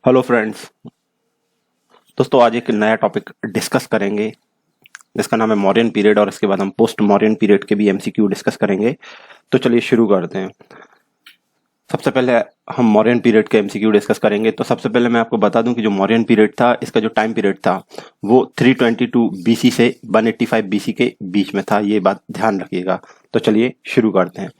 Hello friends. दोस्तों आज एक नया टॉपिक डिस्कस करेंगे जिसका नाम है मौर्यन पीरियड, और इसके बाद हम पोस्ट मौर्यन पीरियड के भी एमसीक्यू डिस्कस करेंगे। तो चलिए शुरू करते हैं। सबसे पहले हम मौर्यन पीरियड के एमसीक्यू डिस्कस करेंगे। तो सबसे पहले मैं आपको बता दूं कि जो मौर्यन पीरियड था, इसका जो टाइम पीरियड था वो 322 बीसी से 185 बीसी के बीच में था। ये बात ध्यान रखिएगा। तो चलिए शुरू करते हैं।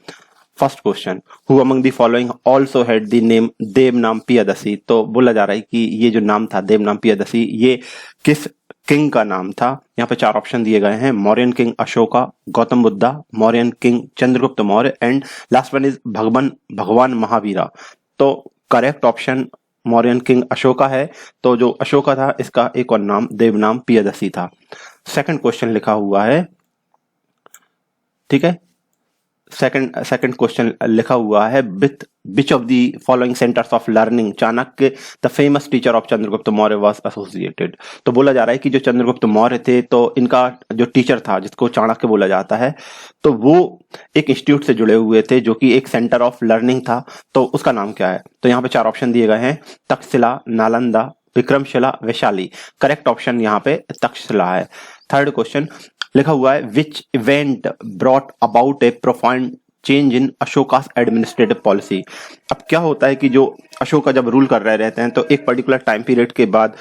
First question, who among the following also had the name Devanam Piyadasi. तो बोला जा रहा है कि ये जो नाम था देवनाम पियदसी, ये किस किंग का नाम था। यहाँ पे 4 ऑप्शन दिए गए हैं, Mauryan king Ashoka, Gautam Buddha, Mauryan king Chandragupta Maurya and last one is भगवान महावीरा। तो correct option Mauryan king Ashoka है। तो जो अशोका था इसका एक और नाम देवनाम पियदसी था। सेकंड क्वेश्चन लिखा हुआ है, ठीक है, सेकंड क्वेश्चन लिखा हुआ है, which of the following centres of learning Chanakya the famous teacher of Chandragupta Maurya was associated. तो बोला जा रहा है कि जो चंद्रगुप्त मौर्य थे तो इनका जो टीचर था जिसको चाणक्य बोला जाता है, तो वो एक इंस्टीट्यूट से जुड़े हुए थे जो कि एक सेंटर ऑफ लर्निंग था। तो उसका नाम क्या है? तो यहाँ पे 4 ऑप्शन दिए गए हैं, तक्षशिला, नालंदा, विक्रमशिला, वैशाली। करेक्ट ऑप्शन यहाँ पे तक्षशिला है। थर्ड क्वेश्चन लिखा हुआ है, which event brought about a profound change in Ashoka's administrative policy. अब क्या होता है कि जो अशोका जब रूल कर रहे रहते हैं तो एक पर्टिकुलर टाइम पीरियड के बाद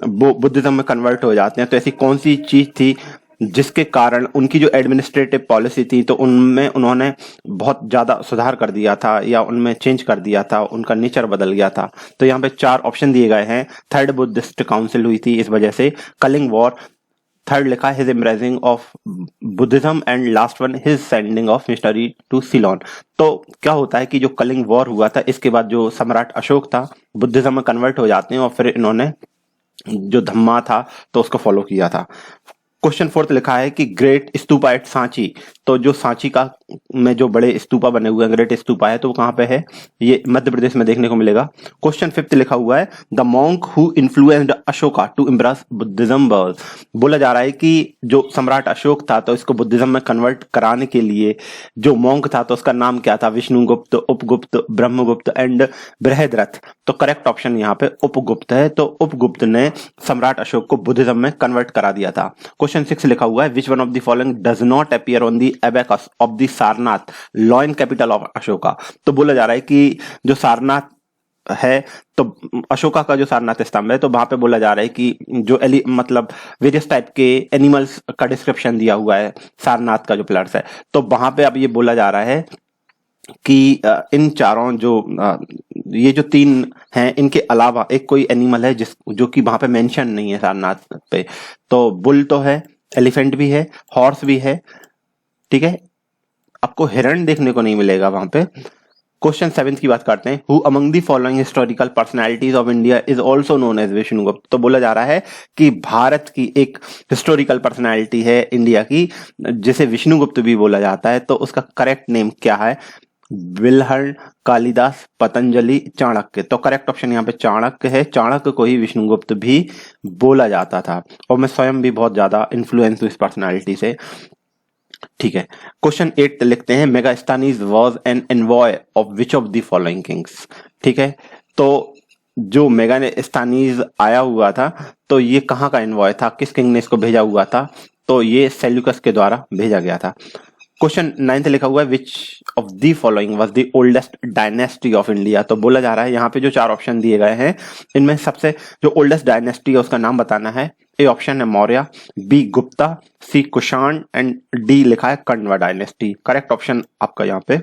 वो बुद्धिज्म में कन्वर्ट हो जाते हैं। तो ऐसी कौन सी चीज थी जिसके कारण उनकी जो एडमिनिस्ट्रेटिव पॉलिसी थी तो उनमें उन्होंने बहुत ज्यादा सुधार कर दिया था या उनमें चेंज कर दिया था, उनका नेचर बदल गया था। तो यहाँ पे 4 ऑप्शन दिए गए हैं, थर्ड बुद्धिस्ट काउंसिल हुई थी इस वजह से, कलिंग वॉर, थर्ड लिखा है his embracing of Buddhism and last one his sending of missionary to Ceylon. तो क्या होता है कि जो कलिंग वॉर हुआ था इसके बाद जो सम्राट अशोक था बुद्धिज्म में कन्वर्ट हो जाते हैं और फिर इन्होंने जो धम्मा था तो उसको फॉलो किया था। क्वेश्चन 4 लिखा है कि ग्रेट स्तूपा एट सांची। तो जो सांची का में जो बड़े स्तूपा बने हुए हैं, ग्रेट स्तूपा है, तो वो कहाँ पे है? ये मध्य प्रदेश में देखने को मिलेगा। क्वेश्चन 5 लिखा हुआ है, the monk who influenced Ashoka to embrace Buddhism was. बोला जा रहा है कि जो सम्राट अशोक था तो इसको बुद्धिज्म में कन्वर्ट कराने के लिए जो मॉन्क था तो उसका नाम क्या था? विष्णुगुप्त, उपगुप्त, ब्रह्मगुप्त एंड बृहद्रथ। तो करेक्ट ऑप्शन यहाँ पे उपगुप्त है। तो उपगुप्त ने सम्राट अशोक को बुद्धिज्म में कन्वर्ट करा दिया था। क्वेश्चन 6 लिखा हुआ है, which one of the following does not appear on the abacus of the Sarnath lion capital of Ashoka. तो बोला जा रहा है कि जो सारनाथ है तो अशोका का जो सारनाथ स्तंभ है तो वहां पे बोला जा रहा है कि जो मतलब वेरियस टाइप के एनिमल्स का डिस्क्रिप्शन दिया हुआ है सारनाथ का जो पिलर्स है। तो वहां पे अब ये बोला जा रहा है कि इन चारों जो ये जो 3 हैं इनके अलावा एक कोई एनिमल है जो कि वहां पे मेंशन नहीं है सारनाथ पे। तो बुल तो है, एलिफेंट भी है, हॉर्स भी है, ठीक है, आपको हिरण देखने को नहीं मिलेगा वहां पे। क्वेश्चन 7 की बात करते हैं, who among the following historical personalities of India is also known as Vishnugupta. तो बोला जा रहा है कि भारत की एक हिस्टोरिकल पर्सनालिटी है इंडिया की जिसे विष्णुगुप्त भी बोला जाता है। तो उसका करेक्ट नेम क्या है? विल्हण, कालिदास, पतंजलि, चाणक्य। तो करेक्ट ऑप्शन यहाँ पे चाणक्य है। चाणक्य को ही विष्णुगुप्त भी बोला जाता था और मैं स्वयं भी बहुत ज्यादा इन्फ्लुएंस हूँ इस पर्सनालिटी से, ठीक है। क्वेश्चन 8 लिखते हैं, Megasthenes was an envoy of which of the following Kings. ठीक है, तो जो मेगास्थनीज आया हुआ था तो ये कहाँ का एनवॉय था, किस किंग ने इसको भेजा हुआ था? तो ये सेल्यूकस के द्वारा भेजा गया था। क्वेश्चन 9 लिखा हुआ है, which of the following was the oldest dynasty of India. तो बोला जा रहा है यहाँ पे जो 4 ऑप्शन दिए गए हैं इनमें सबसे जो ओल्डेस्ट डायनेस्टी है उसका नाम बताना है। ए ऑप्शन है Maurya, B Gupta, C Kushan and D लिखा है कण्व डायनेस्टी। करेक्ट ऑप्शन आपका यहाँ पे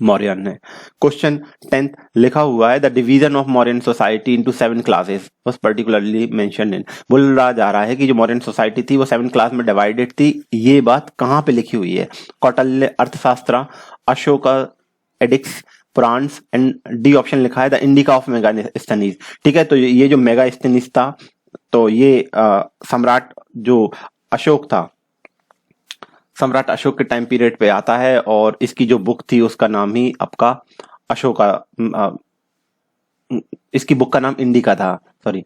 मौर्यन है। क्वेश्चन 10 लिखा हुआ है, the division of Mauryan society into 7 classes was particularly mentioned in. बोला जा रहा है कि जो मौर्यन सोसाइटी थी वो 7 क्लास में डिवाइडेड थी। ये बात कहाँ पे लिखी हुई है? कौटिल्य अर्थशास्त्र, Ashok addicts, Puranas and D option लिखा है द इंडिका ऑफ मेगास्थनीज। ठीक है, तो ये जो मेगास्थनीज था तो ये सम्राट जो अशोक था, सम्राट अशोक के टाइम पीरियड पे आता है और इसकी जो बुक थी उसका नाम ही आपका अशोका, इसकी बुक का नाम इंडिका था, सॉरी।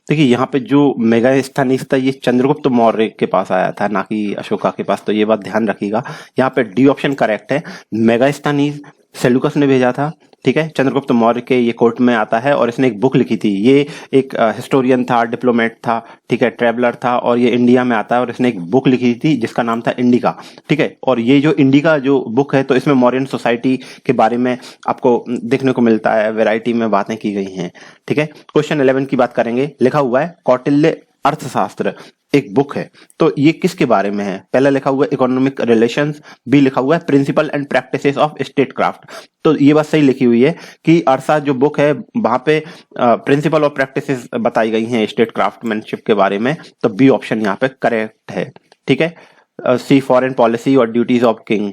देखिए यहाँ पे जो मेगास्थनीज था ये चंद्रगुप्त मौर्य के पास आया था, ना कि अशोका के पास। तो ये बात ध्यान रखिएगा। यहाँ पे डी ऑप्शन करेक्ट है। मेगास्थनीज सेल्यूकस ने भेजा था, ठीक है, चंद्रगुप्त मौर्य के ये कोर्ट में आता है और इसने एक बुक लिखी थी। ये एक हिस्टोरियन था, डिप्लोमेट था, ठीक है, ट्रेवलर था, और ये इंडिया में आता है और इसने एक बुक लिखी थी जिसका नाम था इंडिका। ठीक है, और ये जो इंडिका जो बुक है तो इसमें मौर्यन सोसाइटी के बारे में आपको देखने को मिलता है, वैरायटी में बातें की गई हैं। ठीक है, क्वेश्चन 11 की बात करेंगे। लिखा हुआ है कौटिल्य अर्थशास्त्र एक बुक है, तो ये किसके बारे में है? पहला लिखा हुआ है इकोनॉमिक रिलेशंस, बी लिखा हुआ है principle and practices of state craft. तो ये बात सही लिखी हुई है कि अर्थशास्त्र जो बुक है वहां पे प्रिंसिपल और प्रैक्टिसेस बताई गई हैं स्टेट क्राफ्टमैनशिप के बारे में, तो बी ऑप्शन यहाँ पे करेक्ट है। ठीक है, सी फॉरेन पॉलिसी और ड्यूटीज ऑफ किंग,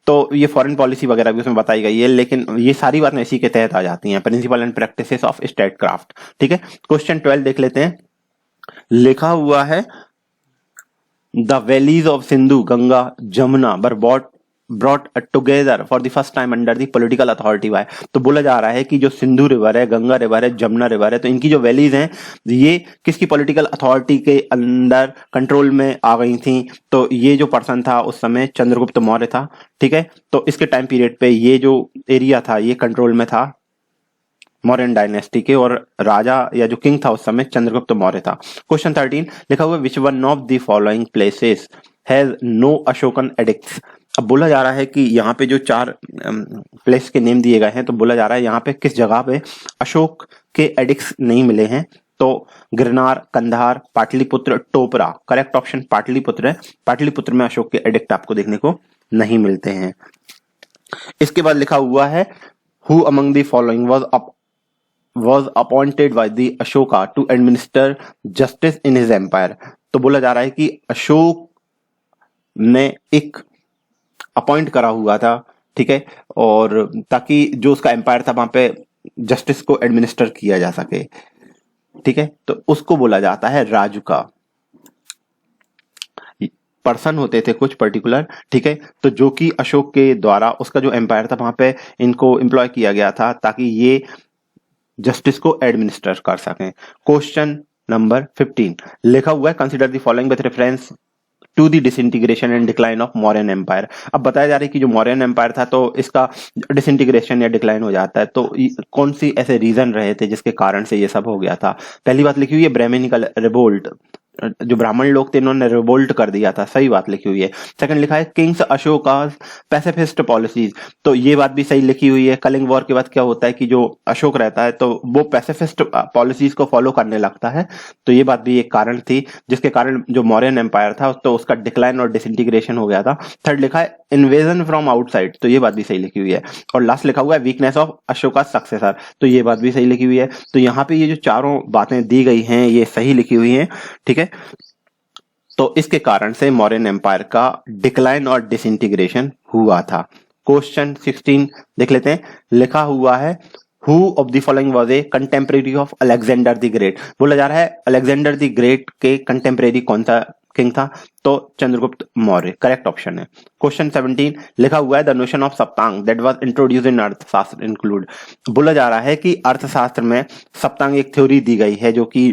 तो ये फॉरेन पॉलिसी वगैरह भी उसमें बताई गई है, लेकिन ये सारी बातें इसी के तहत आ जाती हैं, principle and practices of state craft. ठीक है, क्वेश्चन 12 देख लेते हैं। लिखा हुआ है the valleys of Sindhu Ganga Jamuna were brought together for the first time under the political authority bye. तो बोला जा रहा है कि जो सिंधु रिवर है, गंगा रिवर है, जमुना रिवर है, तो इनकी जो वैलीज हैं ये किसकी पॉलिटिकल अथॉरिटी के अंदर कंट्रोल में आ गई थी? तो ये जो पर्सन था उस समय चंद्रगुप्त मौर्य था। ठीक है, तो इसके टाइम पीरियड पे ये जो एरिया था ये कंट्रोल में था मौर्यन डायनेस्टी के, और राजा या जो किंग था उस समय चंद्रगुप्त मौर्य था। क्वेश्चन 13 लिखा हुआ है which one of the following places has no Ashokan edicts. अब बोला जा रहा है कि यहाँ पे जो 4 प्लेस के नेम दिए गए हैं, तो बोला जा रहा है यहाँ पे किस जगह पे अशोक के एडिक्ट्स नहीं मिले हैं? तो गिरनार, कंधार, पाटलिपुत्र, टोपरा। करेक्ट ऑप्शन पाटलिपुत्र है। पाटलिपुत्र में अशोक के एडिक्ट आपको देखने को नहीं मिलते हैं। इसके बाद लिखा हुआ है who among the following was appointed by the Ashoka to administer justice in his empire। तो बोला जा रहा है कि अशोक ने एक अपॉइंट करा हुआ था, ठीक है, और ताकि जो उसका एम्पायर था वहां पे जस्टिस को एडमिनिस्टर किया जा सके। ठीक है, तो उसको बोला जाता है राजुका। पर्सन होते थे कुछ पर्टिकुलर, ठीक है, तो जो कि अशोक के द्वारा उसका जो एम्पायर था वहां पे इनको एम्प्लॉय किया गया था ताकि ये जस्टिस को एडमिनिस्टर कर सकें। क्वेश्चन नंबर 15 लिखा हुआ है consider the following with reference to the disintegration and decline of Mauryan empire. अब बताया जा रहा है कि जो मौर्यन एम्पायर था तो इसका डिसइंटीग्रेशन या डिक्लाइन हो जाता है, तो कौन सी ऐसे रीजन रहे थे जिसके कारण से ये सब हो गया था? पहली बात लिखी हुई है ब्राह्मणिकल रिवोल्ट, जो ब्राह्मण लोग थे इन्होंने रिवोल्ट कर दिया था, सही बात लिखी हुई है। सेकंड लिखा है किंग्स अशोकास पैसिफिस्ट पॉलिसीज, तो ये बात भी सही लिखी हुई है। कलिंग वॉर के बाद क्या होता है कि जो अशोक रहता है तो वो पैसिफिस्ट पॉलिसीज को फॉलो करने लगता है, तो ये बात भी एक कारण थी जिसके कारण जो मौर्यन एम्पायर था तो उसका डिक्लाइन और डिसइंटीग्रेशन हो गया था। थर्ड लिखा है इन्वेजन फ्रॉम आउटसाइड, तो ये बात भी सही लिखी हुई है। और लास्ट लिखा हुआ है वीकनेस ऑफ अशोका सक्सेसर, तो ये बात भी सही लिखी हुई है। तो यहाँ पे ये जो चारों बातें दी गई हैं ये सही लिखी हुई हैं, ठीक है। तो इसके कारण से मौर्यन एम्पायर का डिक्लाइन और डिसइंटीग्रेशन हुआ था। क्वेश्चन 16 देख लेते हैं। लिखा हुआ है who of the following was a contemporary of Alexander the great. बोला जा रहा है अलेक्जेंडर द ग्रेट के कंटेम्परेरी कौन सा किंग था? तो चंद्रगुप्त मौर्य, करेक्ट ऑप्शन है। क्वेश्चन 17 लिखा हुआ है the notion of saptanga that was introduced in Arthashastra include. बोला जा रहा है कि अर्थशास्त्र में सप्तांग एक थ्योरी दी गई है जो कि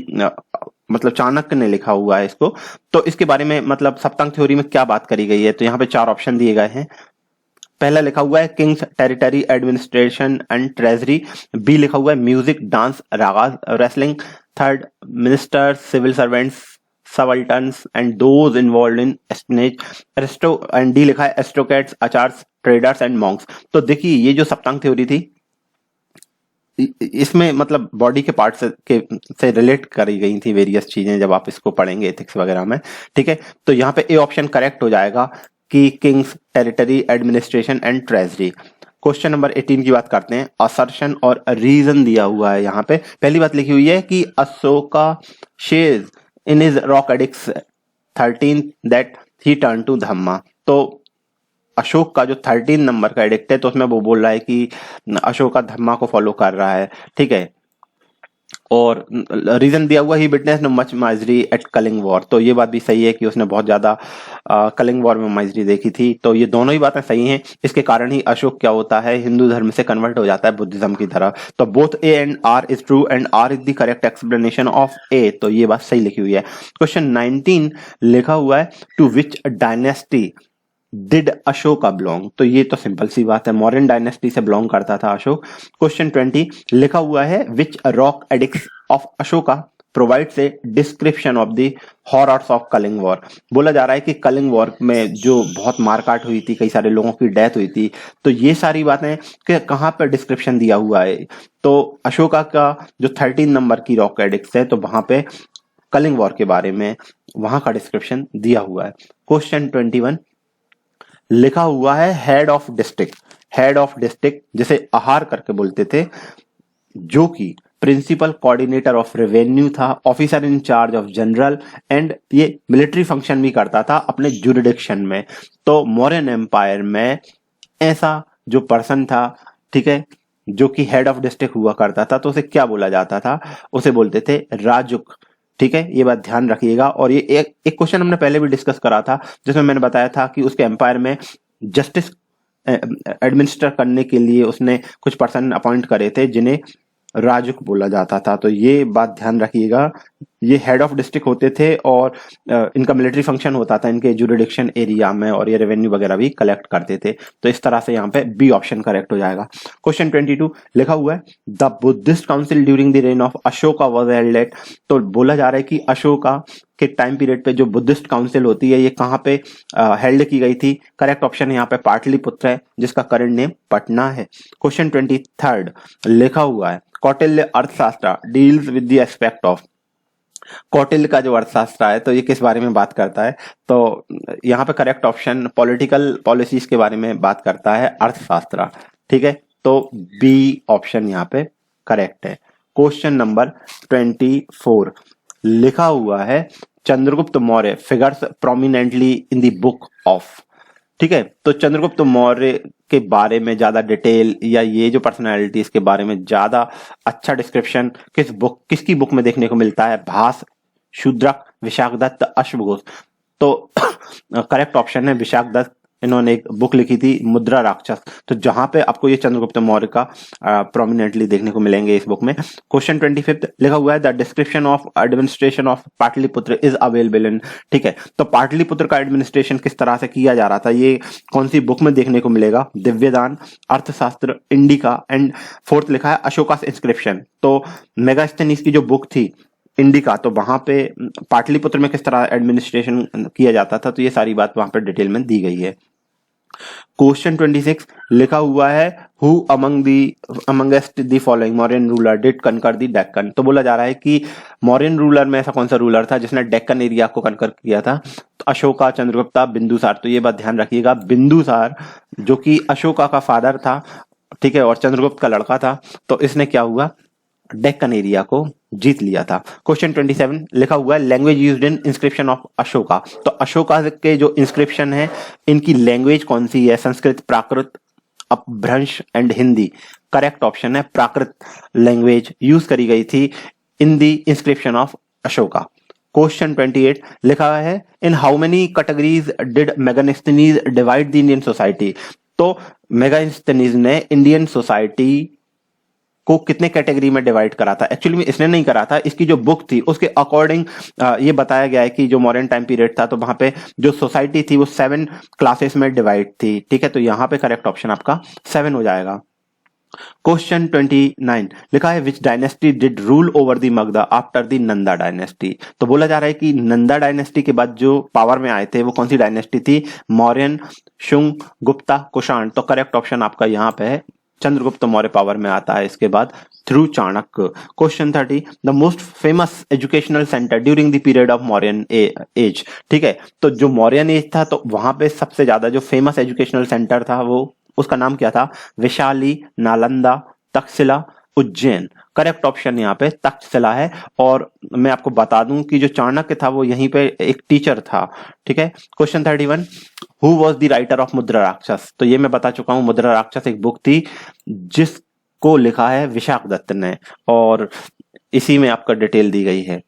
मतलब चाणक्य ने लिखा हुआ है इसको, तो इसके बारे में मतलब सप्तांग थ्योरी में क्या बात करी गई है? तो यहाँ पे 4 ऑप्शन दिए गए हैं। पहला लिखा हुआ है king's territory administration and treasury, B लिखा हुआ है music dance ragas wrestling, third ministers civil servants subaltons and those involved in espionage, and D लिखा है aristocrats acharyas traders and monks. तो देखिए ये जो सप्तांग थ्योरी थी इसमें मतलब बॉडी के पार्ट्स से रिलेट करी गई थी वेरियस चीजें, जब आप इसको पढ़ेंगे एथिक्स वगैरह में, ठीक है। तो यहाँ पे ए ऑप्शन करेक्ट हो जाएगा कि Kings territory administration and treasury. Question number 18 की बात करते हैं। असर्शन और रीजन दिया हुआ है यहाँ पे। पहली बात लिखी हुई है कि Ashoka says in his rock edicts 13 that he turn to dhamma. तो अशोक का जो 13 नंबर का एडिक्ट है तो उसमें वो बोल रहा है कि अशोक का धम्मा को फॉलो कर रहा है, ठीक है। और रीजन दिया हुआ he witness much misery at Kalinga war, तो ये बात भी सही है कि उसने बहुत ज्यादा कलिंग वॉर में माइजरी देखी थी, तो ये दोनों ही बातें सही हैं। इसके कारण ही अशोक क्या होता है हिंदू धर्म से कन्वर्ट हो जाता है बुद्धिज्म की तरफ। तो both A and R is true and R is the correct explanation of A, तो ये बात सही लिखी हुई है। क्वेश्चन 19 लिखा हुआ है to which dynasty did Ashoka belong? तो ये तो सिंपल सी बात है, मौर्यन डायनेस्टी से बिलोंग करता था अशोक। क्वेश्चन 20 लिखा हुआ है which rock edicts of Ashoka provides a description of the horrors of Kalinga war. बोला जा रहा है कि कलिंग वॉर में जो बहुत मारकाट हुई थी, कई सारे लोगों की डेथ हुई थी, तो ये सारी बातें कि कहाँ पर डिस्क्रिप्शन दिया हुआ है? तो अशोका का जो 13 नंबर की रॉक एडिक्स है, तो वहां पे कलिंग वॉर के बारे में वहां का डिस्क्रिप्शन दिया हुआ है। क्वेश्चन 21 लिखा हुआ है head of district. Head of district जिसे आहार करके बोलते थे, जो कि प्रिंसिपल कोऑर्डिनेटर ऑफ रेवेन्यू था, officer in charge of general, and ये मिलिट्री फंक्शन भी करता था अपने जुरिडिक्शन में। तो मौर्यन एम्पायर में ऐसा जो पर्सन था, ठीक है, जो कि हेड ऑफ डिस्ट्रिक्ट हुआ करता था, तो उसे क्या बोला जाता था? उसे बोलते थे राजुक। ठीक है, ये बात ध्यान रखिएगा। और ये एक क्वेश्चन हमने पहले भी डिस्कस करा था, जिसमें मैंने बताया था कि उसके एम्पायर में जस्टिस एडमिनिस्टर करने के लिए उसने कुछ पर्सन अपॉइंट करे थे जिन्हें राजुक बोला जाता था। तो ये बात ध्यान रखिएगा, ये हेड ऑफ डिस्ट्रिक्ट होते थे और इनका मिलिट्री फंक्शन होता था इनके जुरिडिक्शन एरिया में, और ये रेवेन्यू वगैरह भी कलेक्ट करते थे। तो इस तरह से यहाँ पे बी ऑप्शन करेक्ट हो जाएगा। क्वेश्चन 22 लिखा हुआ है the Buddhist council during the reign of Ashoka was held at. तो बोला जा रहा है कि अशोका के टाइम पीरियड पे जो बुद्धिस्ट काउंसिल होती है, ये कहाँ पे हेल्ड की गई थी? करेक्ट ऑप्शन यहाँ पे पाटलिपुत्र है, जिसका करंट नेम पटना है। क्वेश्चन 23 लिखा हुआ है कौटिल्य अर्थशास्त्र deals with the aspect of. Kautilya का जो अर्थशास्त्र है, तो ये किस बारे में बात करता है? तो यहाँ पे करेक्ट ऑप्शन पॉलिटिकल पॉलिसीज के बारे में बात करता है अर्थशास्त्र। ठीक है, तो बी ऑप्शन यहाँ पे करेक्ट है। क्वेश्चन नंबर 24 लिखा हुआ है Chandragupta Maurya figures prominently in the book of. ठीक है, तो चंद्रगुप्त मौर्य के बारे में ज्यादा डिटेल या ये जो पर्सनालिटी इसके बारे में ज्यादा अच्छा डिस्क्रिप्शन किसकी बुक में देखने को मिलता है? भास, शूद्रक, विशाखदत्त, अश्वघोष। तो करेक्ट ऑप्शन है विशाखदत्त। इन्होंने एक बुक लिखी थी मुद्रा राक्षस, तो जहां पे आपको ये चंद्रगुप्त मौर्य का प्रोमिनेंटली देखने को मिलेंगे इस बुक में। क्वेश्चन 25 लिखा हुआ है the description of administration of Pataliputra is available in. ठीक है, तो पाटलिपुत्र का एडमिनिस्ट्रेशन किस तरह से किया जा रहा था, ये कौन सी बुक में देखने को मिलेगा? दिव्यदान, अर्थशास्त्र, इंडिका, एंड फोर्थ लिखा है अशोका इंस्क्रिप्शन। तो मेगास्थनीज की जो बुक थी इंडिका, तो वहां पे पाटलिपुत्र में किस तरह एडमिनिस्ट्रेशन किया जाता था, तो ये सारी बात वहां पे डिटेल में दी गई है। क्वेश्चन 26 लिखा हुआ है who amongst the following Mauryan ruler did conquer the Deccan. तो बोला जा रहा है कि मौर्यन रूलर में ऐसा कौन सा रूलर था जिसने डेक्कन एरिया को कनकर किया था? तो अशोका, चंद्रगुप्ता, बिंदुसार। तो ये बात ध्यान रखिएगा, बिंदुसार जो कि अशोका का फादर था, ठीक है, और चंद्रगुप्त का लड़का था, तो इसने क्या हुआ? डेक्कन एरिया को जीत लिया था। क्वेश्चन 27 लिखा हुआ है language used in inscription of Ashoka. तो अशोका के जो इंस्क्रिप्शन है, इनकी लैंग्वेज कौन सी है? संस्कृत, प्राकृत, अपभ्रंश एंड हिंदी। करेक्ट ऑप्शन है प्राकृत लैंग्वेज यूज करी गई थी इन दी इंस्क्रिप्शन ऑफ अशोका। क्वेश्चन 28 लिखा है in how many categories did Megasthenes divide the Indian society. तो मेगास्थनीज ने इंडियन सोसाइटी को कितने कैटेगरी में डिवाइड करा था? एक्चुअली में इसने नहीं करा था, इसकी जो बुक थी उसके अकॉर्डिंग ये बताया गया है कि जो मॉडर्न टाइम पीरियड था, तो वहां पे जो सोसाइटी थी वो 7 क्लासेस में डिवाइड थी। ठीक है, तो यहां पे करेक्ट ऑप्शन आपका 7 हो जाएगा। क्वेश्चन 29 लिखा है विच dynasty did rule over the Magadha after the Nanda dynasty. तो बोला जा रहा है कि नंदा डायनेस्टी के बाद जो पावर में आए थे वो कौन सी डायनेस्टी थी? मौर्यन, शुंग, गुप्ता, कुषाण। तो करेक्ट ऑप्शन आपका यहाँ पे है चंद्रगुप्त मौर्य पावर में आता है इसके बाद through Chanakya. Question 30 the most famous educational centre during the period of Mauryan age. ठीक है, तो जो मौर्यन एज था, तो वहां पे सबसे ज्यादा जो फेमस एजुकेशनल सेंटर था वो उसका नाम क्या था? विशाली, नालंदा, तक्षशिला, उज्जैन। करेक्ट ऑप्शन यहाँ पे तक्षशिला है। और मैं आपको बता दूं कि जो चाणक्य था वो यहीं पे एक टीचर था। ठीक है, question 31 who was the writer of मुद्रा राक्षस। तो ये मैं बता चुका हूं, मुद्रा राक्षस एक बुक थी जिसको लिखा है विशाखदत्त ने, और इसी में आपका डिटेल दी गई है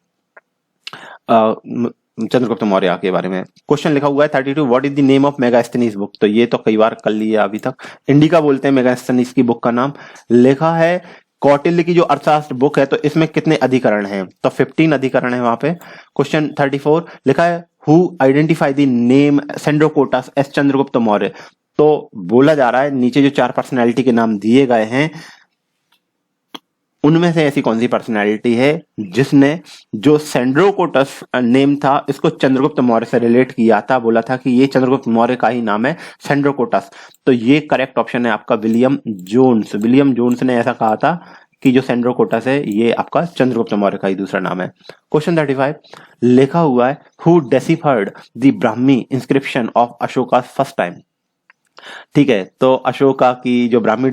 चंद्रगुप्त मौर्य के बारे में। क्वेश्चन लिखा हुआ है 32 what is the name of Megasthenes book. तो ये तो कई बार कर लिया अभी तक, इंडिका बोलते हैं मेगास्थनीज की बुक का नाम। लिखा है कौटिल्य की जो अर्थशास्त्र बुक है, तो इसमें कितने अधिकरण हैं? तो 15 अधिकरण है वहां पे। क्वेश्चन 34 लिखा है who identify the name Sandrocottus S Chandragupta Maurya. तो बोला जा रहा है नीचे जो 4 पर्सनैलिटी के नाम दिए गए हैं उनमें से ऐसी कौन सी पर्सनैलिटी है जिसने जो सेंड्रोकोटस नेम था इसको चंद्रगुप्त मौर्य से रिलेट किया था, बोला था कि ये चंद्रगुप्त मौर्य का ही नाम है सेंड्रोकोटस। तो ये करेक्ट ऑप्शन है आपका विलियम जोन्स। विलियम जोन्स ने ऐसा कहा था कि जो सेंड्रोकोटस है ये आपका चंद्रगुप्त मौर्य का ही दूसरा नाम है। क्वेश्चन 35 लिखा हुआ है who deciphered the Brahmi inscription of Ashoka first time. ठीक है, तो अशोका की जो ब्राह्मी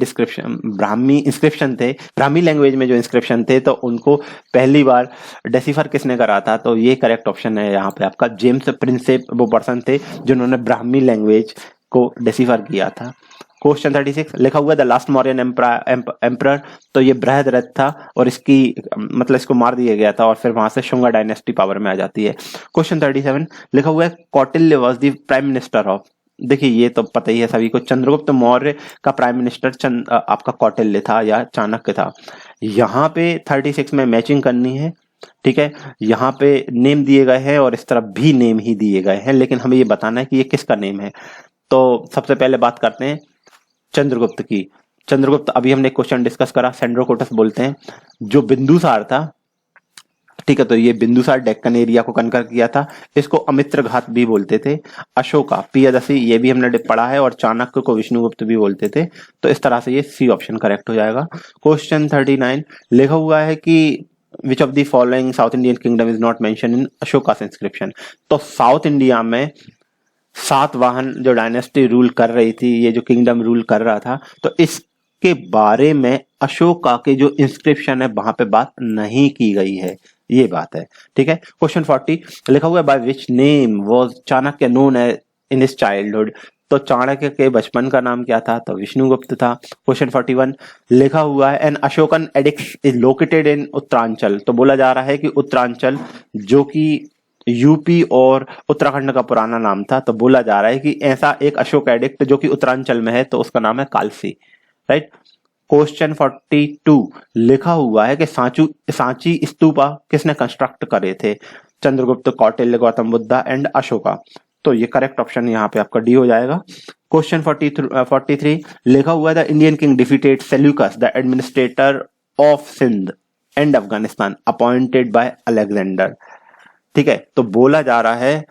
इंस्क्रिप्शन थे, ब्राह्मी लैंग्वेज में जो इंस्क्रिप्शन थे, तो उनको पहली बार डेसिफर किसने करा था? तो ये करेक्ट ऑप्शन है यहाँ पे आपका जेम्स प्रिंसेप, वो पर्सन थे जिन्होंने ब्राह्मी लैंग्वेज को डेसिफर किया था। क्वेश्चन 36 लिखा हुआ द लास्ट मौर्यन एम्परर। तो ये बृहद्रथ था और इसकी मतलब इसको मार दिया गया था और फिर वहां से शुंगा डायनेस्टी पावर में आ जाती है। क्वेश्चन 37 लिखा हुआ है Kautilya was the prime minister of. देखिए ये तो पता ही है सभी को, चंद्रगुप्त मौर्य का प्राइम मिनिस्टर आपका कौटिल्य था या चाणक्य था। यहाँ पे 36 में मैचिंग करनी है। ठीक है, यहाँ पे नेम दिए गए हैं और इस तरफ भी नेम ही दिए गए हैं, लेकिन हमें ये बताना है कि ये किसका नेम है। तो सबसे पहले बात करते हैं चंद्रगुप्त की। चंद्रगुप्त अभी हमने क्वेश्चन डिस्कस करा, सेंड्रोकोटस बोलते हैं। जो बिंदुसार था, ठीक है, तो ये बिंदुसार डेक्कन एरिया को कनकर किया था, इसको अमित्र घात भी बोलते थे। अशोका पियादसी ये भी हमने पढ़ा है, और चाणक्य को विष्णुगुप्त भी बोलते थे। तो इस तरह से ये सी ऑप्शन करेक्ट हो जाएगा। क्वेश्चन 39 लिखा हुआ है कि which of the following South Indian kingdom is not mention in Ashoka's inscription. तो साउथ इंडिया में सातवाहन जो डायनेस्टी रूल कर रही थी, ये जो किंगडम रूल कर रहा था, तो इसके बारे में अशोका के जो इंस्क्रिप्शन है वहां पे बात नहीं की गई है, ये बात है। ठीक है, क्वेश्चन 40 लिखा हुआ है by which name was Chanakya known in his childhood. तो चाणक्य के बचपन का नाम क्या था? तो विष्णुगुप्त था। क्वेश्चन 41 लिखा हुआ है an Ashokan edicts is located in Uttaranchal. तो बोला जा रहा है कि उत्तरांचल जो कि यूपी और उत्तराखंड का पुराना नाम था, तो बोला जा रहा है कि ऐसा एक अशोक एडिक्ट जो कि उत्तरांचल में है, तो उसका नाम है कालसी। राइट। क्वेश्चन 42 लिखा हुआ है कि सांची स्तूपा किसने कंस्ट्रक्ट करे थे? चंद्रगुप्त, कौटिल्य, गौतम बुद्धा एंड अशोका। तो ये करेक्ट ऑप्शन यहाँ पे आपका डी हो जाएगा। क्वेश्चन 43 लिखा हुआ है the Indian king defeated Seleucus the administrator of Sindh and Afghanistan appointed by Alexander. ठीक है, तो बोला जा रहा है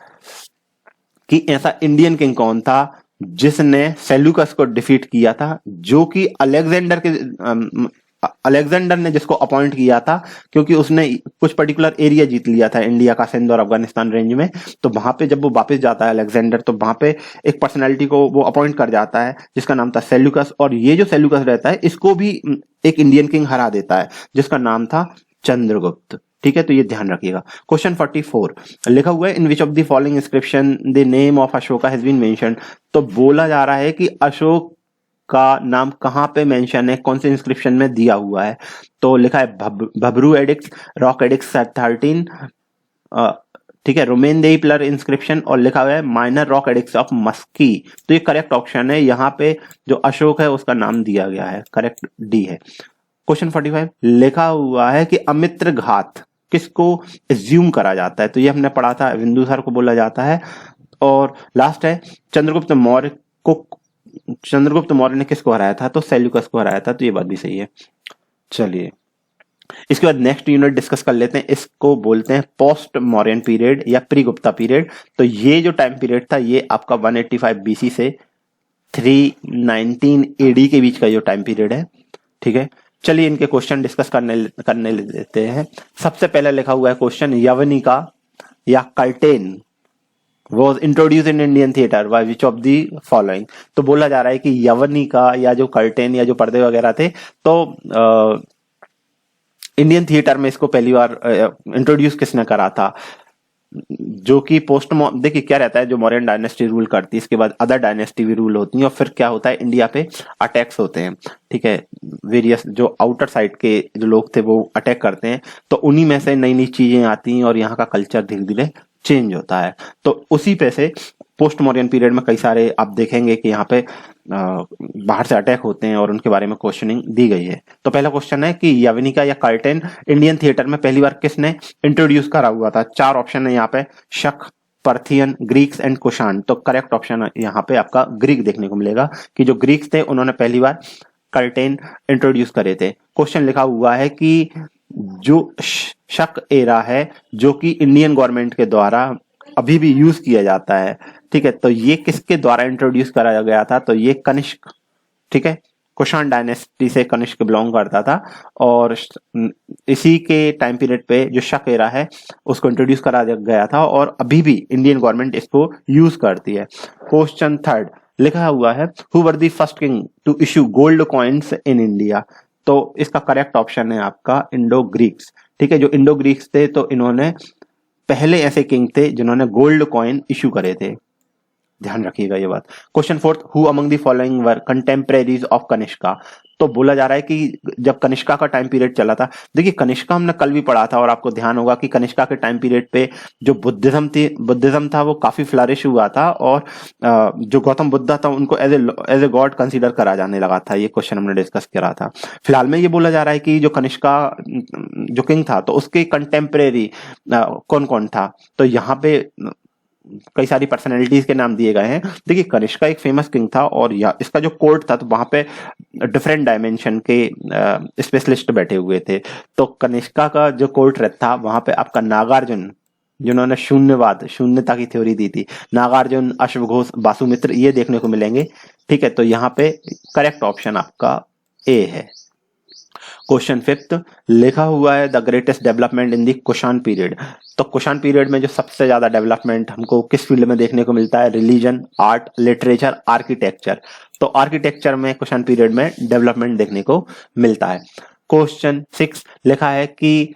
कि ऐसा इंडियन किंग कौन था जिसने सेल्यूकस को डिफीट किया था, जो कि अलेक्जेंडर ने जिसको अपॉइंट किया था, क्योंकि उसने कुछ पर्टिकुलर एरिया जीत लिया था इंडिया का, सिंध और अफगानिस्तान रेंज में। तो वहां पे जब वो वापस जाता है अलेक्जेंडर, तो वहां पे एक पर्सनैलिटी को वो अपॉइंट कर जाता है जिसका नाम था सेल्यूकस, और ये जो सेल्यूकस रहता है इसको भी एक इंडियन किंग हरा देता है जिसका नाम था चंद्रगुप्त। ठीक है, तो ये ध्यान रखिएगा। क्वेश्चन 44 लिखा हुआ है in which of the following inscription the name of Ashoka has been mentioned. तो बोला जा रहा है कि अशोक का नाम कहां पे मेंशन है, कौन से इंस्क्रिप्शन में दिया हुआ है? तो लिखा है भबरू एडिक्स, रॉक एडिक्स 13, ठीक है, रोमेनदेही पिलर इंस्क्रिप्शन, और लिखा हुआ है minor rock edicts of Maski. तो ये करेक्ट ऑप्शन है, यहाँ पे जो अशोक है उसका नाम दिया गया है, करेक्ट डी है। क्वेश्चन 45 लिखा हुआ है कि अमित्र घात किसको एज्यूम करा जाता है? तो ये हमने पढ़ा था, बिंदुसार को बोला जाता है। और लास्ट है चंद्रगुप्त मौर्य ने किसको हराया था? तो सेल्यूकस को हराया था। तो ये बात भी सही है। चलिए इसके बाद नेक्स्ट यूनिट डिस्कस कर लेते हैं, इसको बोलते हैं पोस्ट मौर्यन पीरियड या प्री गुप्ता पीरियड। तो ये जो टाइम पीरियड था ये आपका 185 बीसी से 319 एडी के बीच का जो टाइम पीरियड है। ठीक है, चलिए इनके क्वेश्चन डिस्कस करने लेते हैं। सबसे पहले लिखा हुआ है क्वेश्चन, यवनिका या curtain was introduced in Indian theater by which of the following। तो बोला जा रहा है कि यवनिका या जो कर्टेन या जो पर्दे वगैरह थे, तो इंडियन थिएटर में इसको पहली बार इंट्रोड्यूस किसने करा था? जो कि देखिए क्या रहता है, जो मौर्यन डायनेस्टी रूल करती है इसके बाद अदर डायनेस्टी भी रूल होती है, और फिर क्या होता है, इंडिया पे अटैक्स होते हैं। ठीक है, वेरियस जो आउटर साइड के जो लोग थे वो अटैक करते हैं, तो उन्हीं में से नई नई चीजें आती हैं और यहाँ का कल्चर धीरे धीरे चेंज होता है। तो उसी पे से पोस्ट मॉडर्न पीरियड में कई सारे आप देखेंगे कि यहाँ पे बाहर से अटैक होते हैं और उनके बारे में क्वेश्चनिंग दी गई है। तो पहला क्वेश्चन है कि यवनिका या कर्टेन इंडियन थिएटर में पहली बार किसने इंट्रोड्यूस करा हुआ था? 4 ऑप्शन है यहाँ पे, शक, पर्थियन, ग्रीक्स एंड कुषाण। तो करेक्ट ऑप्शन यहाँ पे आपका ग्रीक देखने को मिलेगा कि जो ग्रीक्स थे उन्होंने पहली बार कर्टेन इंट्रोड्यूस करे थे। क्वेश्चन लिखा हुआ है कि जो शक एरा है जो कि इंडियन गवर्नमेंट के द्वारा अभी भी यूज किया जाता है, ठीक है, तो ये किसके द्वारा इंट्रोड्यूस कराया गया था? तो ये कनिष्क, ठीक है, कुषाण डायनेस्टी से कनिष्क बिलोंग करता था और इसी के टाइम पीरियड पे जो शक एरा है उसको इंट्रोड्यूस करा गया था और अभी भी इंडियन गवर्नमेंट इसको यूज करती है। क्वेश्चन थर्ड लिखा हुआ है who were the first king to issue gold coins in India. तो इसका करेक्ट ऑप्शन है आपका इंडो ग्रीक्स, ठीक है। जो इंडो ग्रीक्स थे तो इन्होंने पहले ऐसे किंग थे जिन्होंने गोल्ड कॉइन इश्यू करे थे, ध्यान रखिएगा ये बात। Question fourth who among the following were कंटेम्परेरीज of Kanishka. तो बोला जा रहा है कि जब कनिष्का का टाइम पीरियड चला था, देखिए कनिष्का हमने कल भी पढ़ा था और आपको ध्यान होगा कि कनिष्का के टाइम पीरियड पे जो बुद्धिज्म था वो काफी फ्लरिश हुआ था और जो गौतम बुद्धा था उनको एज ए गॉड कंसीडर करा जाने लगा था। ये क्वेश्चन हमने डिस्कस करा था। फिलहाल में ये बोला जा रहा है कि जो कनिष्का जो किंग था तो उसके कंटेम्परेरी कौन कौन था, तो यहाँ पे कई सारी पर्सनैलिटीज के नाम दिए गए हैं। देखिए कनिष्का एक फेमस किंग था और इसका जो कोर्ट था तो वहां पे डिफरेंट डायमेंशन के स्पेशलिस्ट बैठे हुए थे। तो कनिष्का का जो कोर्ट था वहां पे आपका नागार्जुन, जिन्होंने शून्यता की थ्योरी दी थी, नागार्जुन, अश्वघोष, वासुमित्र, ये देखने को मिलेंगे, ठीक है। तो यहाँ पे करेक्ट ऑप्शन आपका ए है। क्वेश्चन फिफ्थ लिखा हुआ है the greatest development in the Kushan period. तो कुषाण पीरियड में जो सबसे ज्यादा डेवलपमेंट हमको किस फील्ड में देखने को मिलता है? Religion, art, literature, architecture. तो आर्किटेक्चर में कुषाण पीरियड में डेवलपमेंट देखने को मिलता है। क्वेश्चन 6 लिखा है कि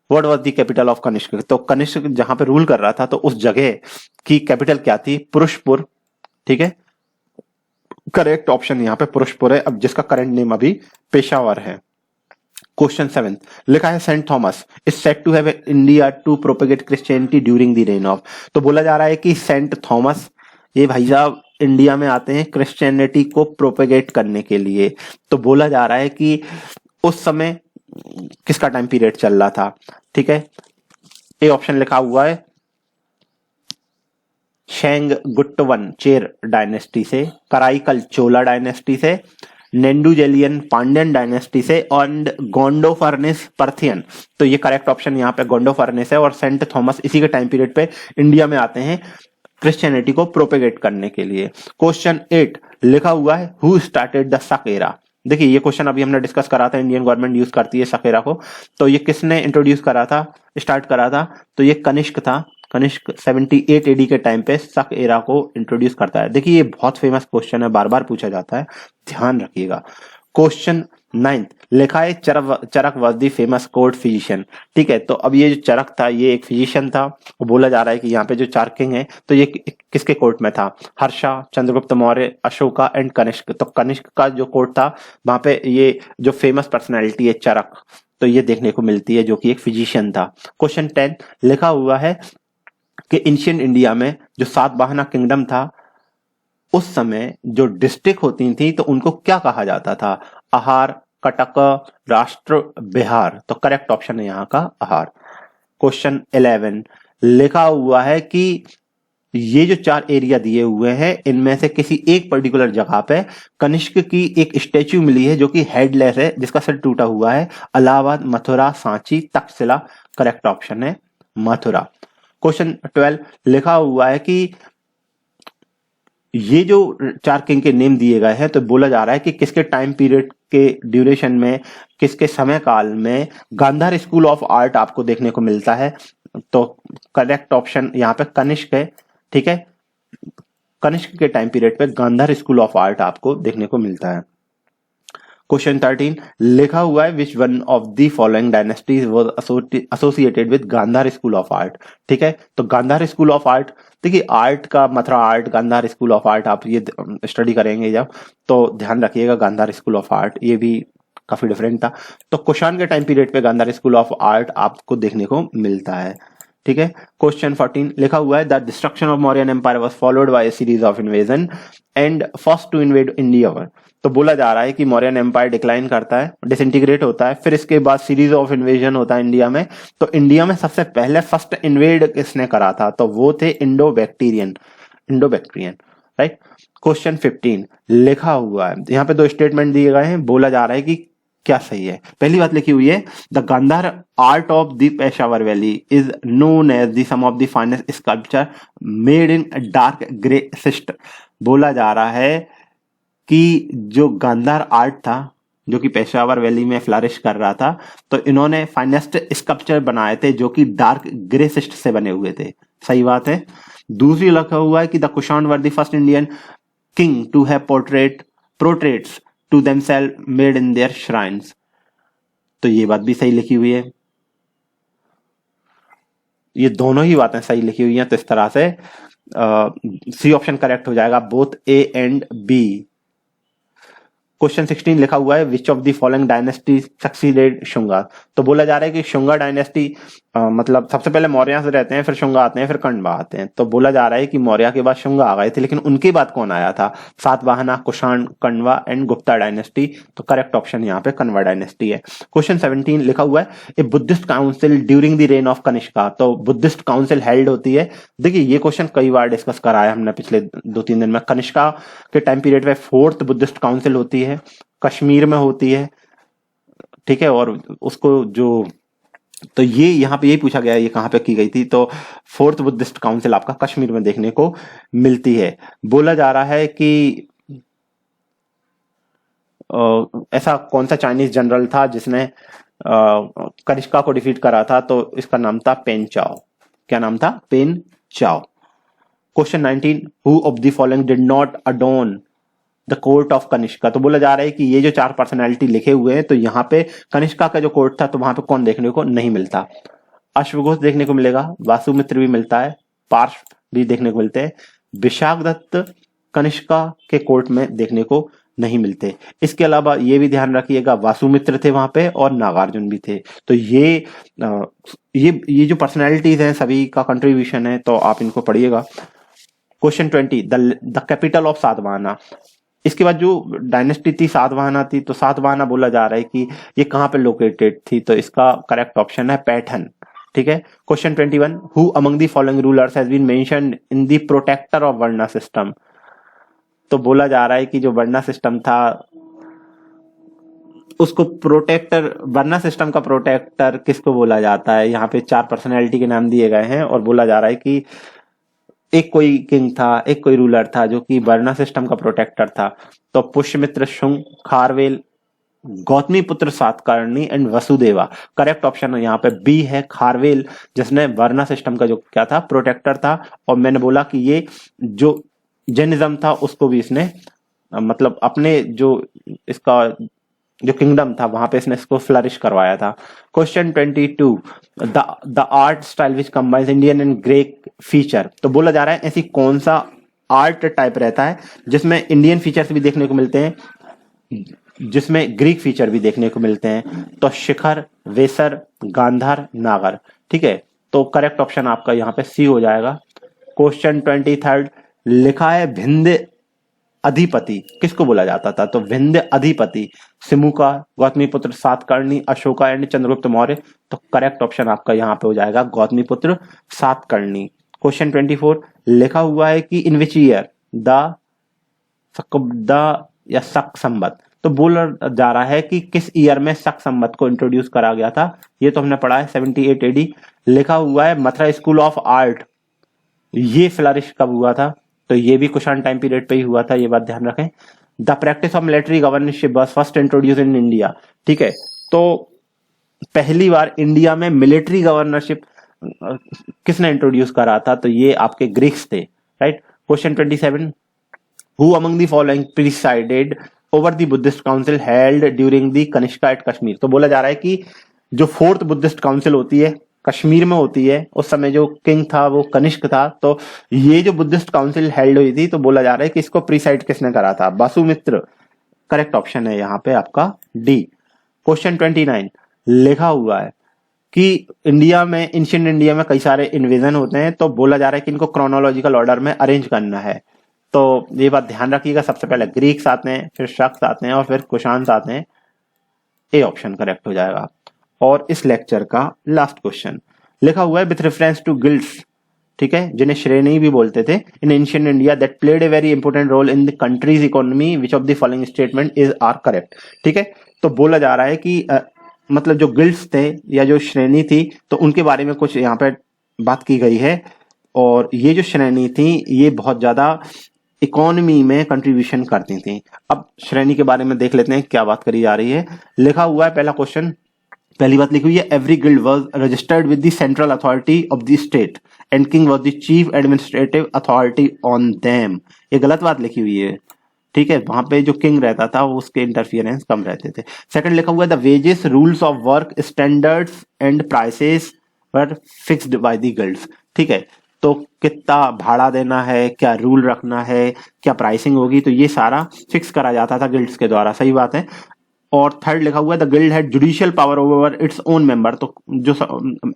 what was the capital of Kanishka. तो कनिष्क जहां पे रूल कर रहा था तो उस जगह की कैपिटल क्या थी? पुरुषपुर, ठीक है। करेक्ट ऑप्शन यहाँ पे पुरुषपुर है, अब जिसका करंट नेम अभी पेशावर है। क्वेश्चन 7 लिखा है saint Thomas is said to have India to propagate Christianity during the reign of. तो बोला जा रहा है कि सेंट थॉमस ये भाई साहब इंडिया में आते हैं क्रिश्चियनिटी को प्रोपेगेट करने के लिए। तो बोला जा रहा है कि उस समय किसका टाइम पीरियड चल रहा था, ठीक है। ए ऑप्शन लिखा हुआ है शेंग गुट्टवन चेर डायनेस्टी से, कराईकल चोला डायनेस्टी से, नेंडुजेलियन पांड्यन डायनेस्टी से और गोंडोफर्निस पर्थियन। तो ये करेक्ट ऑप्शन यहाँ पे गोंडोफर्निस है और सेंट थॉमस इसी के टाइम पीरियड पे इंडिया में आते हैं क्रिश्चियनिटी को प्रोपेगेट करने के लिए। क्वेश्चन 8 लिखा हुआ है हु स्टार्टेड द शक एरा। देखिए ये क्वेश्चन अभी हमने डिस्कस करा था, इंडियन गवर्नमेंट यूज करती है शक एरा को, तो ये किसने इंट्रोड्यूस करा था, स्टार्ट करा था? तो ये कनिष्क था। कनिष्क 78 एडी के टाइम पे शक एरा को इंट्रोड्यूस करता है। देखिए ये बहुत फेमस क्वेश्चन है, बार बार पूछा जाता है, ध्यान रखिएगा। क्वेश्चन 9 लिखा है Charaka was the famous court physician, ठीक है। तो अब ये जो चरक था ये एक फिजिशियन था। वो बोला जा रहा है कि यहाँ पे जो 4 किंग है तो ये किसके कोर्ट में था? हर्षा, चंद्रगुप्त मौर्य, अशोका एंड कनिष्क। तो कनिष्क का जो कोर्ट था वहां पे ये जो फेमस पर्सनैलिटी है चरक, तो ये देखने को मिलती है, जो कि एक फिजिशियन था। क्वेश्चन 10 लिखा हुआ है कि एंशिएंट इंडिया में जो सातवाहना किंगडम था उस समय जो डिस्ट्रिक्ट होती थी तो उनको क्या कहा जाता था? आहार, कटक, राष्ट्र, बिहार। तो करेक्ट ऑप्शन है यहाँ का आहार। क्वेश्चन 11 लिखा हुआ है कि ये जो 4 एरिया दिए हुए हैं इनमें से किसी एक पर्टिकुलर जगह पे कनिष्क की एक स्टेच्यू मिली है जो कि हेडलेस है, जिसका सिर टूटा हुआ है। इलाहाबाद, मथुरा, सांची, तक्षशिला। करेक्ट ऑप्शन है मथुरा। क्वेश्चन 12 लिखा हुआ है कि ये जो 4 किंग के नेम दिए गए हैं तो बोला जा रहा है कि किसके टाइम पीरियड के ड्यूरेशन में, किसके समय काल में गांधार स्कूल ऑफ आर्ट आपको देखने को मिलता है। तो करेक्ट ऑप्शन यहाँ पे कनिष्क है, ठीक है। कनिष्क के टाइम पीरियड पे गांधार स्कूल ऑफ आर्ट आपको देखने को मिलता है। क्वेश्चन 13 लिखा हुआ है which one of the following dynasties was associated with Gandhara school of art, ठीक है। तो गांधार स्कूल ऑफ आर्ट, देखिए आर्ट का Mathura art, Gandhara school of art आप ये स्टडी करेंगे जब, तो ध्यान रखिएगा गांधार स्कूल ऑफ आर्ट ये भी काफी डिफरेंट था। तो कुषाण के टाइम पीरियड पे गांधार स्कूल ऑफ आर्ट आपको देखने को मिलता है। ठीक है। क्वेश्चन 14 लिखा हुआ है the destruction of Mauryan empire was followed by a series of invasion and first to invade India were. तो बोला जा रहा है कि मौर्यन एम्पायर डिक्लाइन करता है, डिसइंटीग्रेट होता है, फिर इसके बाद सीरीज ऑफ इन्वेजन होता है इंडिया में। तो इंडिया में सबसे पहले फर्स्ट इन्वेड किसने करा था, तो वो थे इंडो बैक्टीरियन, राइट। क्वेश्चन 15 लिखा हुआ है, यहाँ पे दो स्टेटमेंट दिए गए हैं, बोला जा रहा है कि क्या सही है। पहली बात लिखी हुई है the Gandhara art of the Peshawar valley is known as the some of the finest sculpture made in dark grey schist. बोला जा रहा है कि जो गांधार आर्ट था जो कि पेशावर वैली में फ्लरिश कर रहा था, तो इन्होंने फाइनेस्ट स्कल्पचर बनाए थे जो कि डार्क ग्रे सिस्ट से बने हुए थे। सही बात है। दूसरी लिखा हुआ है कि the Kushan were the first Indian king to have portraits to themselves made in their shrines. तो ये बात भी सही लिखी हुई है, ये दोनों ही बातें सही लिखी हुई हैं। तो इस तरह से सी ऑप्शन करेक्ट हो जाएगा, both A and B. Question 16 लिखा हुआ है which of the following dynasty succeeded Shunga. तो बोला जा रहा है कि शुंगा डायनेस्टी मतलब सबसे पहले मौर्य से रहते हैं, फिर शुंगा आते हैं, फिर कण्वा आते हैं। तो बोला जा रहा है कि मौर्य के बाद शुंगा आ गए थे, लेकिन उनके बाद कौन आया था, सातवाहना, कुषाण, कण्वा एंड गुप्ता डायनेस्टी। तो करेक्ट ऑप्शन यहाँ पे कण्वा डायनेस्टी है। क्वेश्चन 17 लिखा हुआ है ए Buddhist council during the reign of Kanishka. तो बुद्धिस्ट काउंसिल हेल्ड होती है, देखिए ये क्वेश्चन कई बार डिस्कस करा है हमने पिछले 2-3 दिन में। कनिष्का के टाइम पीरियड में 4th बुद्धिस्ट काउंसिल होती है, कश्मीर में होती है, ठीक है। और उसको जो तो ये यहाँ पे यही पूछा गया है ये कहाँ पे की गई थी, तो 4th बुद्धिस्ट काउंसिल आपका कश्मीर में देखने को मिलती है। बोला जा रहा है कि ऐसा कौन सा चाइनीज जनरल था जिसने कनिष्का को डिफीट करा था, तो इसका नाम था पेन चाओ। क्या नाम था, पेन चाओ। Question 19 who of the following did not adorn the court of Kanishka. तो बोला जा रहा है कि ये जो 4 पर्सनैलिटी लिखे हुए हैं, तो यहाँ पे कनिष्का का जो कोर्ट था तो वहां पे कौन देखने को नहीं मिलता, अश्वघोष देखने को मिलेगा, वासुमित्र भी मिलता है, पार्श भी देखने को मिलते हैं, विशाखदत्त कनिष्का के कोर्ट में देखने को नहीं मिलते। इसके अलावा ये भी ध्यान रखिएगा वासुमित्र थे वहां पे और नागार्जुन भी थे। तो ये जो पर्सनैलिटीज हैं सभी का कंट्रीब्यूशन है, तो आप इनको पढ़िएगा। Question 20 the capital of Satavahana. इसके बाद जो डायनेस्टी थी सातवाहना थी, तो सातवाहना बोला जा रहा है कि ये कहां पे लोकेटेड थी, तो इसका करेक्ट ऑप्शन है पैठन, ठीक है। Question 21 who among the following rulers has been mentioned in the protector of varna system. तो बोला जा रहा है कि जो वर्णा सिस्टम था उसको प्रोटेक्टर, वर्णा सिस्टम का प्रोटेक्टर किसको बोला जाता है। यहाँ पे 4 पर्सनैलिटी के नाम दिए गए हैं और बोला जा रहा है कि एक कोई किंग था, एक कोई रूलर था जो कि वर्णा सिस्टम का प्रोटेक्टर था। तो पुष्यमित्र, शुंग, खारवेल, गौतमी पुत्र Satakarni and Vasudeva. Correct option यहाँ पे बी है, खारवेल, जिसने वर्णा सिस्टम का जो क्या था प्रोटेक्टर था। और मैंने बोला कि ये जो जैनिज्म था उसको भी इसने मतलब अपने जो इसका जो किंगडम था वहां पे इसने इसको फ्लरिश करवाया था। Question 22 the art style which combines Indian and Greek feature. तो बोला जा रहा है ऐसी कौन सा आर्ट टाइप रहता है जिसमें इंडियन फीचर्स भी देखने को मिलते हैं, जिसमें ग्रीक फीचर भी देखने को मिलते हैं। तो शिखर, वेसर, गांधार, नागर, ठीक है। तो करेक्ट ऑप्शन आपका यहाँ पे सी हो जाएगा। क्वेश्चन 23 लिखा है विंध्य अधिपति किसको बोला जाता था, तो विंध्य अधिपति सिमुका, गौतमीपुत्र सातकर्णी, अशोका एंड चंद्रगुप्त मौर्य। तो करेक्ट ऑप्शन आपका यहाँ पे हो जाएगा गौतमीपुत्र सातकर्णी। क्वेश्चन 24 लिखा हुआ है कि इन विच ईयर द या शक संवत। तो बोला जा रहा है कि किस ईयर में शक संवत को इंट्रोड्यूस करा गया था, ये तो हमने पढ़ा है 78 AD। लिखा हुआ है मथुरा स्कूल ऑफ आर्ट, ये फ्लरिश कब हुआ था, तो ये भी कुषाण टाइम पीरियड पे ही हुआ था, ये बात ध्यान रखें। The practice of military governorship was first introduce in India, ठीक है। तो पहली बार इंडिया में मिलिट्री गवर्नरशिप किसने इंट्रोड्यूस करा था, तो ये आपके ग्रीक्स थे, right. Question 27 who among the following presided over the Buddhist council held during the Kanishka at Kashmir. तो बोला जा रहा है कि जो 4th बुद्धिस्ट काउंसिल होती है कश्मीर में होती है, उस समय जो किंग था वो कनिष्क था। तो ये जो बुद्धिस्ट काउंसिल हेल्ड हुई थी, तो बोला जा रहा है कि इसको प्रीसाइड किसने करा था, वासुमित्र। करेक्ट ऑप्शन है यहाँ पे आपका डी। क्वेश्चन 29 लिखा हुआ है कि इंडिया में, एंशिएंट इंडिया में कई सारे इन्वेजन होते हैं, तो बोला जा रहा है कि इनको क्रोनोलॉजिकल ऑर्डर में अरेंज करना है। तो ये बात ध्यान रखिएगा, सबसे पहले ग्रीक्स आते हैं, फिर शक्स आते हैं और फिर कुशान्स आते हैं। ए ऑप्शन करेक्ट हो जाएगा। और इस लेक्चर का लास्ट क्वेश्चन लिखा हुआ है विथ रेफरेंस टू गिल्ड्स, ठीक है, जिन्हें श्रेणी भी बोलते थे, in ancient India that played a very important role in the country's economy, which of the following statement is are correct. ठीक है, तो बोला जा रहा है कि मतलब जो गिल्ड्स थे या जो श्रेणी थी, तो उनके बारे में कुछ यहाँ पे बात की गई है। और ये जो श्रेणी थी ये बहुत ज्यादा इकोनॉमी में कंट्रीब्यूशन करती थी। अब श्रेणी के बारे में देख लेते हैं क्या बात करी जा रही है। लिखा हुआ है पहला क्वेश्चन, पहली बात लिखी हुई है, every guild was registered with the central authority of the state and king was the chief administrative authority on them. ये गलत बात लिखी हुई है, ठीक है, वहां पे जो किंग रहता था उसके इंटरफियरेंस कम रहते थे। सेकंड लिखा हुआ है, the wages, rules of work, standards and prices were fixed by the guilds. ठीक है, तो कितना भाड़ा देना है, क्या रूल रखना है, क्या प्राइसिंग होगी, तो ये सारा फिक्स करा जाता था गिल्ड्स के द्वारा। सही बात है। और थर्ड लिखा हुआ है, the guild had judicial power over its own member. तो जो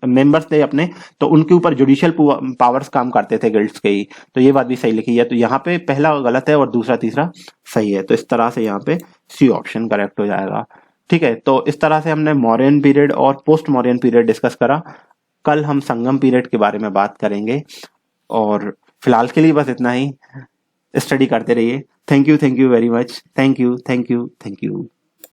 मेंबर्स थे अपने, तो उनके ऊपर जुडिशियल पावर्स काम करते थे गिल्ड्स के ही। तो ये बात भी सही लिखी है। तो यहाँ पे पहला गलत है और दूसरा तीसरा सही है। तो इस तरह से यहाँ पे सी ऑप्शन करेक्ट हो जाएगा। ठीक है, तो इस तरह से हमने मौर्यन पीरियड और पोस्ट मौर्यन पीरियड डिस्कस करा। कल हम संगम पीरियड के बारे में बात करेंगे। और फिलहाल के लिए बस इतना ही, स्टडी करते रहिए। Thank you very much. Thank you.